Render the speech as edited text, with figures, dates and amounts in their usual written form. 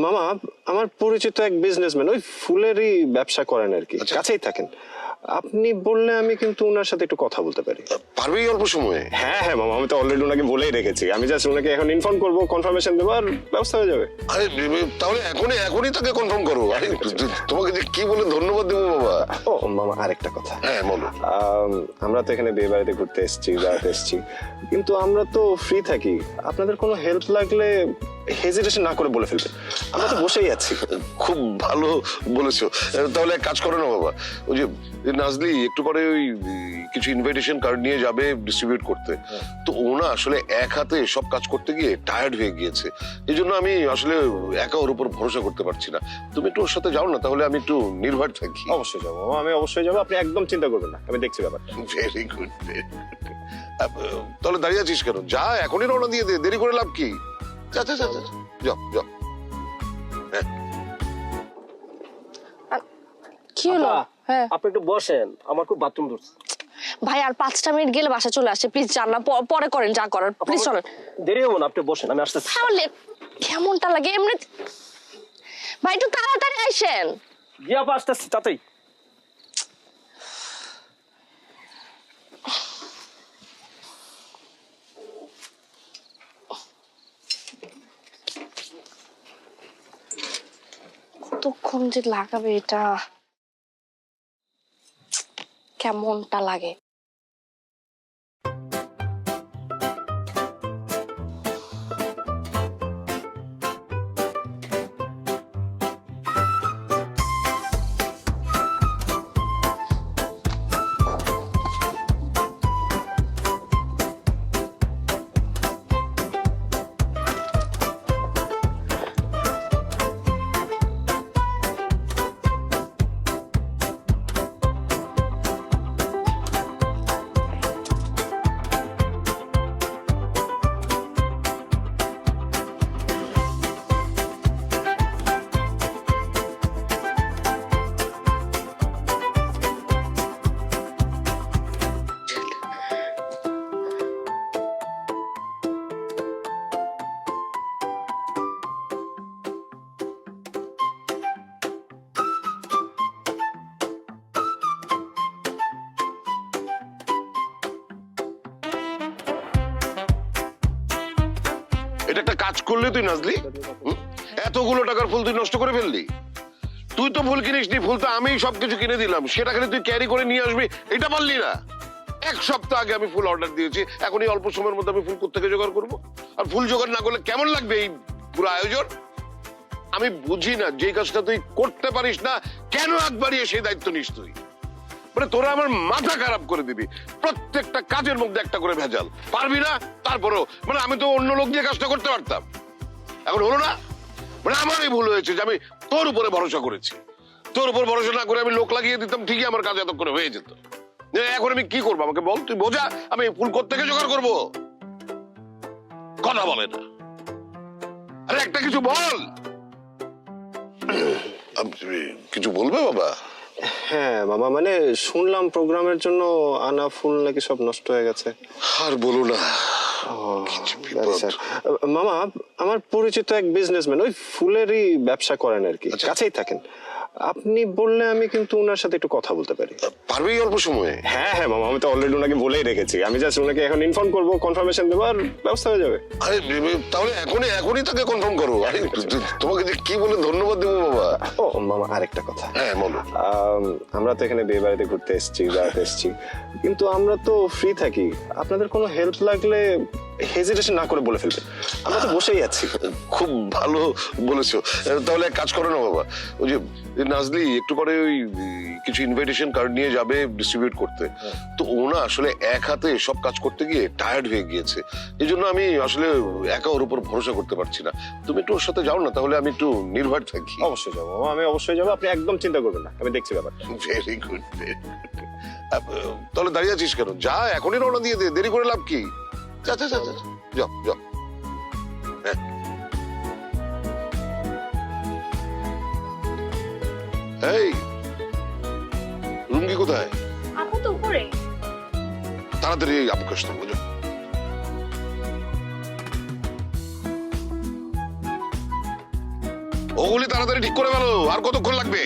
মামা, আমার পরিচিত এক বিজনেসম্যান ওই ফুলেরই ব্যবসা করেন আর কি, কাছেই থাকেন। আপনি বললে আমি কিন্তু ওনার সাথে একটু কথা বলতে পারি। পারবেই অল্প সময়ে? হ্যাঁ হ্যাঁ মামা, আমি তো অলরেডি ওনাকে বলেই রেখেছি। আমি জাস্ট ওনাকে এখন ইনফর্ম করবো, কনফার্মেশন দেবো, আর ব্যবস্থা হয়ে যাবে। আরে তাহলে এখনই তাকে কনফার্ম করো। আরে তোমাকে যে কি বলে ধন্যবাদ দেবো বাবা। ও মামা, আরেকটা কথা। হ্যাঁ বলো। আমরা তো এখানে বিয়ে বাড়িতে ঘুরতে এসেছি, বেড়াতে এসেছি, কিন্তু আমরা তো ফ্রি থাকি। আপনাদের কোনো হেল্প লাগলে হেজিটেশন না করে বলে ফেলবেন, আমরা তো বসেই আছি। খুব ভালো বলেছো। তাহলে এক কাজ করো না বাবা, ওই যে নাজলি একটু পরে ওই কিছু ইনভাইটেশন কার্ড নিয়ে যাবে ডিস্ট্রিবিউট করতে। তো ও না আসলে এক হাতে সব কাজ করতে গিয়ে টায়ার্ড হয়ে গিয়েছে, এই জন্য আমি আসলে একা ওর উপর ভরসা করতে পারছি না। তুমি একটু ওর সাথে যাও না, তাহলে আমি একটু নির্ভর থাকি। অবশ্যই যাবো, আমি অবশ্যই যাবো, আপনি একদম চিন্তা করবেন না, আমি দেখছি ব্যাপারটা। Very good, very good. তাহলে দাঁড়িয়ে আছিস কেন? যা, এখনই রওনা দিয়ে দে, দেরি করে লাভ কি? যা যা যা যা, যাও যাও। কি হলো? হ্যাঁ আপনি একটু বসেন, আমার খুব বাথরুম ধরছে। ভাই, আর 5টা মিনিট গেলে বাসা চলে আসছে, প্লিজ যান না, পরে করেন যা করার, প্লিজ চলেন। দেরি হবো না, আপনি বসেন, আমি আসতেছি। তাহলে কেমনটা লাগে এমনি? ভাই একটু তাড়াতাড়ি আইসেন। গিয়া আসতেছি তাতেই। কতক্ষণ যে লাগাবে এটা, কেমনটা লাগে? এটা একটা কাজ করলে তুই নাজলি, এতগুলো টাকার ফুল তুই নষ্ট করে ফেললি। তুই তো ফুল কিনিস নি, ফুল তো আমি সবকিছু কিনে দিলাম, সেটা খালি তুই ক্যারি করে নিয়ে আসবি, এটা পারলি না। 1 সপ্তাহ আগে আমি ফুল অর্ডার দিয়েছি, এখন এই অল্প সময়ের মধ্যে আমি ফুল কোত্থেকে জোগাড় করবো? আর ফুল জোগাড় না করলে কেমন লাগবে এই পুরো আয়োজন? আমি বুঝি না, যে কাজটা তুই করতে পারিস না কেন একবারই সেই দায়িত্ব নিস তুই? মানে তোরা আমার মাথা খারাপ করে দিবি, প্রত্যেকটা কাজের মধ্যে একটা করে ভেজাল। পারবি না, তারপরেও মানে আমি তো অন্য লোক দিয়ে কাজটা করতে পারতাম, এখন হলো না। মানে আমারই ভুল হয়েছে যে আমি তোর উপরে ভরসা করেছি। তোর উপর ভরসা না করে আমি লোক লাগিয়ে দিতাম, ঠিকই আমার কাজ এতক্ষণে হয়ে যেত। এখন আমি কি করবো আমাকে বল, তুই বোঝা। আমি ফুল কোত্থেকে জোগাড় করবো? কথা বলে না, আরে একটা কিছু বল। কিছু বলবে বাবা? হ্যাঁ মামা, মানে শুনলাম প্রোগ্রামের জন্য আনা ফুল নাকি সব নষ্ট হয়ে গেছে। আর বলো না। মামা, আমার পরিচিত এক বিজনেসম্যান ওই ফুলেরই ব্যবসা করেন আর কি, কাছেই থাকেন। আপনি বললে আমি কিন্তু ওনার সাথে একটু কথা বলতে পারি। পারবেই অল্প সময়ে? হ্যাঁ হ্যাঁ মামা, আমি তো অলরেডি ওনাকে বলেই রেখেছি। আমি জাস্ট ওনাকে এখন ইনফর্ম করবো, কনফার্মেশন দেবো, আর ব্যবস্থা হয়ে যাবে। আরে তাহলে এখনই তাকে কনফার্ম করো। আরে তোমাকে যে কি বলে ধন্যবাদ দেবো বাবা। ও মামা, আরেকটা কথা। হ্যাঁ বলো। আমরা তো এখানে বিয়ে বাড়িতে ঘুরতে এসেছি, বেড়াতে এসেছি, কিন্তু আমরা তো ফ্রি থাকি। আপনাদের কোনো হেল্প লাগলে হেজিটেশন না করে বলে ফেলবেন, আমরা তো বসেই আছি। খুব ভালো বলেছো। তাহলে এক কাজ করো না বাবা, ওই যে নাজলি একটু পরে ওই কিছু ইনভাইটেশন কার্ড নিয়ে যাবে ডিস্ট্রিবিউট করতে। তো ও না আসলে এক হাতে সব কাজ করতে গিয়ে টায়ার্ড হয়ে গিয়েছে, এই জন্য আমি আসলে একা ওর উপর ভরসা করতে পারছি না। তুমি একটু ওর সাথে যাও না, তাহলে আমি একটু নির্ভর থাকি। অবশ্যই যাবো, আমি অবশ্যই যাবো, আপনি একদম চিন্তা করবেন না, আমি দেখছি ব্যাপারটা। Very good, very good. তাহলে দাঁড়িয়ে আছিস কেন? যা, এখনই রওনা দিয়ে দে, দেরি করে লাভ কি? যা যা যা, যাও যাও। এই রুমকি কোথায়? আপু তো উপরে। তাড়াতাড়ি আপুকে আসতে বলো। ওগুলি তাড়াতাড়ি ঠিক করে ফেলো। আর কতক্ষণ লাগবে?